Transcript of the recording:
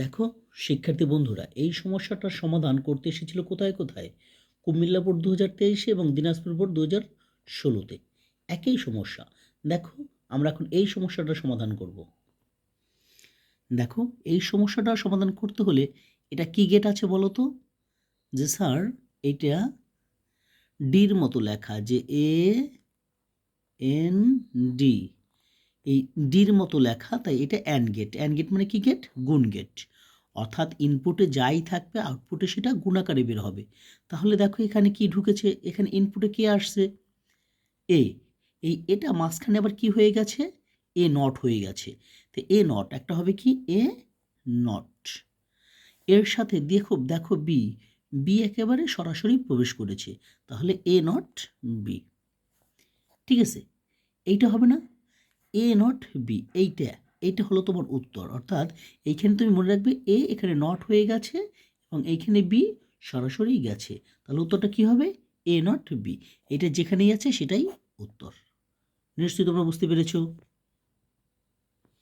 দেখো শিক্ষার্থী বন্ধুরা, এই সমস্যাটার সমাধান করতে এসেছিল কোথায় কোথায়? কুমিল্লা বোর্ড 2023 এবং দিনাজপুর বোর্ড 2016-তে। একই সমস্যা। দেখো আমরা এখন এই সমস্যাটার সমাধান করব। দেখো এই সমস্যাটা সমাধান করতে হলে এটা কি গেট আছে বলো তো? যে স্যার এটা ডির মতো লেখা, যে এ এন ডি, এই ডির মতো লেখা, তাই এটা অ্যান্ড গেট। অ্যান্ড গেট মানে কি গেট? গুণ গেট। অর্থাৎ ইনপুটে যাই থাকবে আউটপুটে সেটা গুণাকারে বের হবে। তাহলে দেখো এখানে কি ঢুকেছে, এখানে ইনপুটে কে আসছে? এ। এই এটা মাঝখানে আবার কি হয়ে গেছে? এ নট হয়ে গেছে। তো এ নট একটা হবে কি? এ নট। এর সাথে দেখো দেখো বি, বি একেবারে সরাসরি প্রবেশ করেছে, তাহলে এ নট বি। ঠিক আছে, এইটা হবে না? এ নট বি, এইটা হলো তোমার উত্তর। অর্থাৎ এইখানে তুমি মনে রাখবে এ এখানে নট হয়ে গেছে এবং এইখানে বি সরাসরি গেছে, তাহলে উত্তরটা কি হবে? এ নট বি। এটা যেখানেই আছে সেটাই উত্তর। নিশ্চয়ই তোমরা বুঝতে পেরেছো।